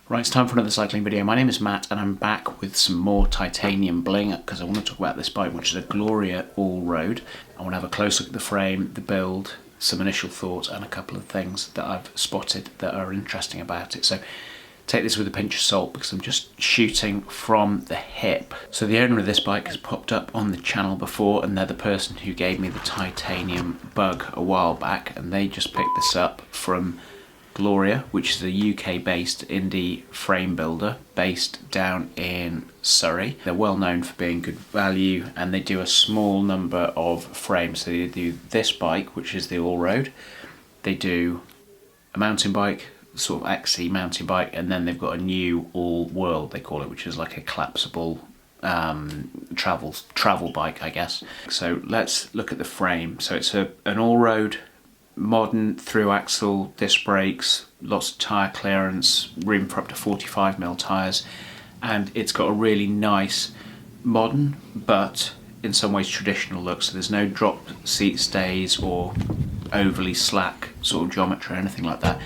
Right, it's time for another cycling video. My name is Matt and I'm back with some more titanium bling because I want to talk about this bike, which is a Gloria all-road. I want to have a close look at the frame, the build, some initial thoughts and a couple of things that I've spotted that are interesting about it. So take this with a pinch of salt because I'm just shooting from the hip. So the owner of this bike has popped up on the channel before, and they're the person who gave me the titanium bug a while back, and they just picked this up from Gloria, which is a UK-based indie frame builder based down in Surrey. They're well known for being good value, and they do a small number of frames. So they do this bike, which is the all-road. They do a mountain bike, sort of XC mountain bike, and then they've got a new all-world, they call it, which is like a collapsible travel bike, I guess. So let's look at the frame. So it's an all-road, modern through axle disc brakes, lots of tyre clearance, room for up to 45mm tyres, and it's got a really nice modern but in some ways traditional look. So there's no drop seat stays or overly slack sort of geometry or anything like that.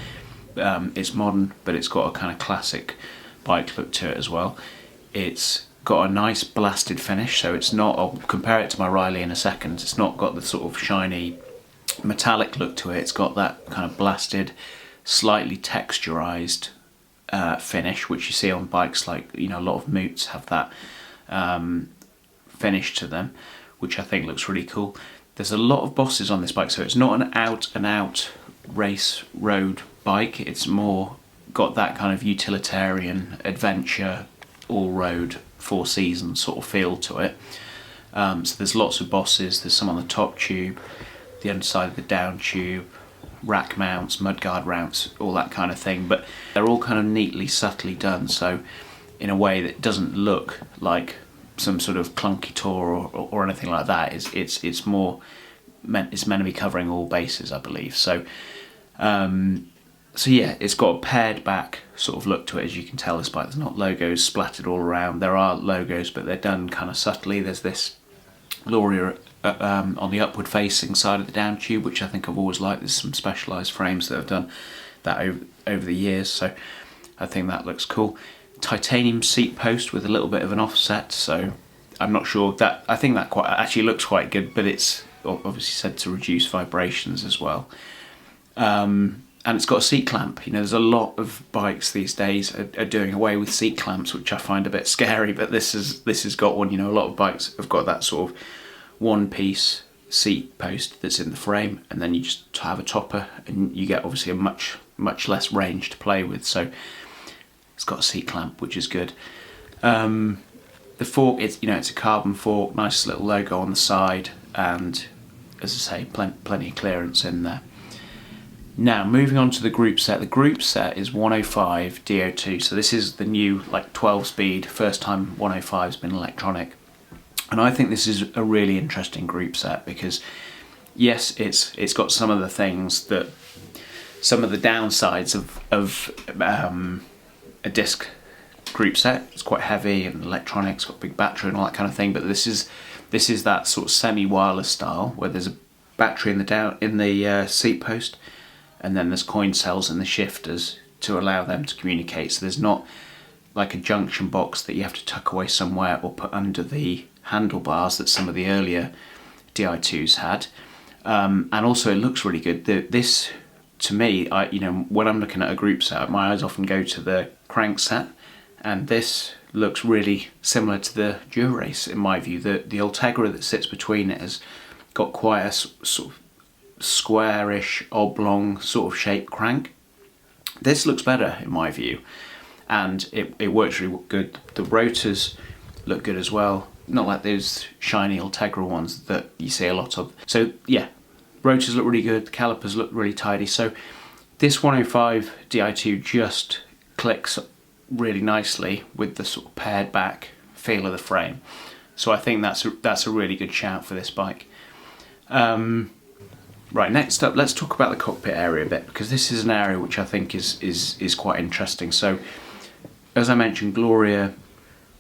It's modern, but it's got a kind of classic bike look to it as well. It's got a nice blasted finish, so it's not, I'll compare it to my Riley in a second, it's not got the sort of shiny metallic look to it. It's got that kind of blasted, slightly texturized finish, which you see on bikes like, you know, a lot of moots have that finish to them, which I think looks really cool. There's a lot of bosses on this bike, so it's not an out and out race road bike. It's more got that kind of utilitarian adventure all-road four seasons sort of feel to it. So there's lots of bosses. There's some on the top tube, the underside of the down tube, rack mounts, mudguard mounts, all that kind of thing, but they're all kind of neatly, subtly done, so in a way that doesn't look like some sort of clunky tour or anything like that. It's more meant, it's meant to be covering all bases, I believe. So yeah, it's got a pared back sort of look to it. As you can tell, this bike, there's not logos splattered all around. There are logos, but they're done kind of subtly. There's this Gloria on the upward facing side of the down tube, which I think I've always liked. There's some specialised frames that have done that over the years, so I think that looks cool. Titanium seat post with a little bit of an offset, so I'm not sure that, I think that quite actually looks quite good, but it's obviously said to reduce vibrations as well. And it's got a seat clamp. You know, there's a lot of bikes these days are doing away with seat clamps, which I find a bit scary, but this has got one. You know, a lot of bikes have got that sort of one-piece seat post that's in the frame, and then you just have a topper, and you get obviously a much less range to play with. So it's got a seat clamp, which is good. The fork, it's a carbon fork, nice little logo on the side, and as I say, plenty of clearance in there. Now, moving on to the Groupset. The Groupset is 105 Di2, so this is the new, like, 12-speed, first time 105 has been electronic. And I think this is a really interesting Groupset because, yes, it's got some of the things that, some of the downsides of a disc Groupset. It's quite heavy and electronic, it's got a big battery and all that kind of thing, but this is that sort of semi-wireless style where there's a battery in the seat post, and then there's coin cells in the shifters to allow them to communicate. So there's not like a junction box that you have to tuck away somewhere or put under the handlebars that some of the earlier Di2s had. And also it looks really good. This, to me, when I'm looking at a Groupset, my eyes often go to the Crankset, and this looks really similar to the Dura-Race in my view. The Ultegra that sits between it has got quite a sort of squarish, oblong sort of shaped crank. This looks better in my view, and it works really good. The rotors look good as well, not like those shiny Ultegra ones that you see a lot of. So yeah, rotors look really good, the calipers look really tidy. So this 105 Di2 just clicks really nicely with the sort of pared back feel of the frame. So I think that's a really good shout for this bike. Right, next up, let's talk about the cockpit area a bit, because this is an area which I think is quite interesting. So, as I mentioned, Gloria,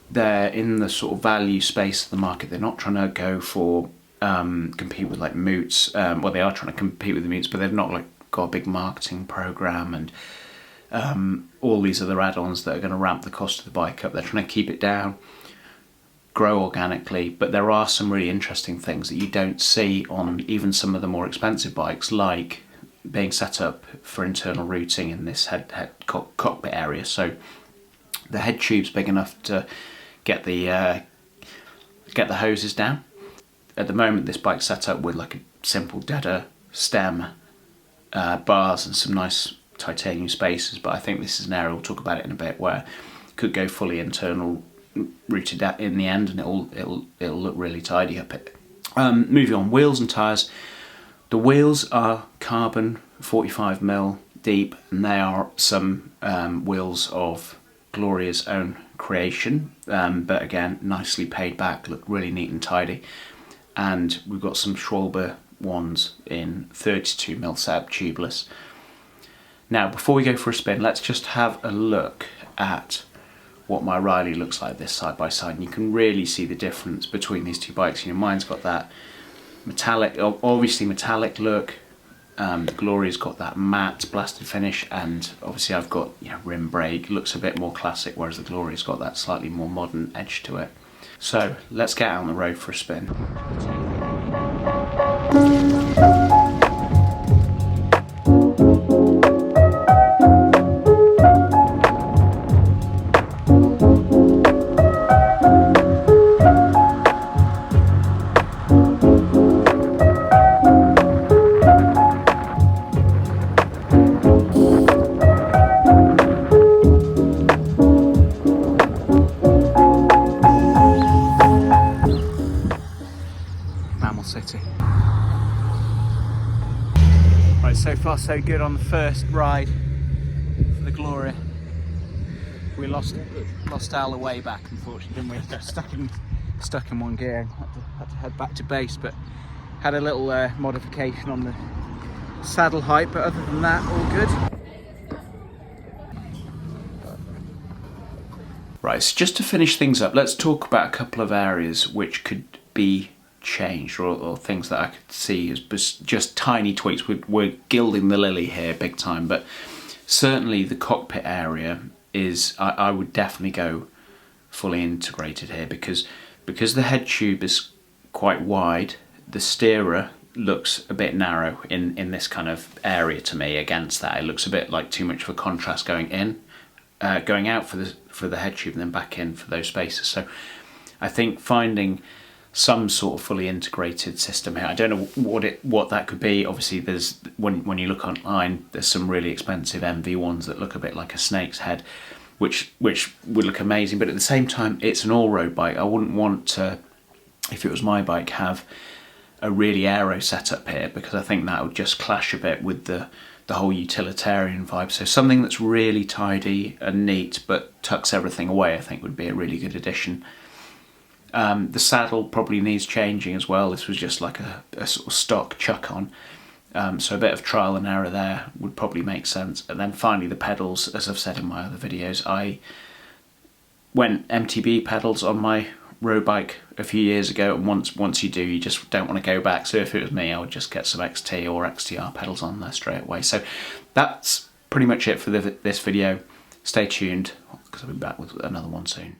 they're in the sort of value space of the market. They're not trying to go for compete with like moots. Well, they are trying to compete with the moots, but they've not like got a big marketing program and all these other add-ons that are going to ramp the cost of the bike up. They're trying to keep it down, grow organically, but there are some really interesting things that you don't see on even some of the more expensive bikes, like being set up for internal routing in this cockpit area. So the head tube's big enough to get the hoses down. At the moment, this bike's set up with like a simple deader stem, bars and some nice titanium spacers, but I think this is an area, we'll talk about it in a bit, where it could go fully internal routed in the end, and it'll look really tidy up it. Moving on, wheels and tyres. The wheels are carbon 45mm deep, and they are some wheels of Gloria's own creation, but again, nicely paid back, look really neat and tidy. And we've got some Schwalbe ones in 32mm setup, tubeless. Now, before we go for a spin, let's just have a look at what my Riley looks like this side by side, and you can really see the difference between these two bikes. You know, mine's got that metallic, obviously metallic look. Gloria's got that matte blasted finish, and obviously I've got, you know, rim brake, looks a bit more classic, whereas the Gloria's got that slightly more modern edge to it. So let's get out on the road for a spin. Right, so far so good on the first ride for the Gloria. We lost our way back, unfortunately, didn't we? Got stuck in one gear. Had to head back to base, but had a little modification on the saddle height, but other than that, all good. Right, so just to finish things up, let's talk about a couple of areas which could be changed, or things that I could see as just tiny tweaks. We're gilding the lily here big time, but certainly the cockpit area is, I would definitely go fully integrated here, because the head tube is quite wide, the steerer looks a bit narrow in this kind of area to me. Against that, it looks a bit like too much of a contrast going out for the head tube and then back in for those spaces. So I think finding some sort of fully integrated system here. I don't know what that could be. Obviously, there's when you look online, there's some really expensive MV ones that look a bit like a snake's head, which would look amazing. But at the same time, it's an all-road bike. I wouldn't want to, if it was my bike, have a really aero setup here, because I think that would just clash a bit with the whole utilitarian vibe. So something that's really tidy and neat but tucks everything away, I think would be a really good addition. The saddle probably needs changing as well. This was just like a sort of stock chuck on, so a bit of trial and error there would probably make sense. And then finally the pedals, as I've said in my other videos, I went MTB pedals on my road bike a few years ago, and once you do, you just don't want to go back. So if it was me, I would just get some XT or XTR pedals on there straight away. So that's pretty much it for this video. Stay tuned, because I'll be back with another one soon.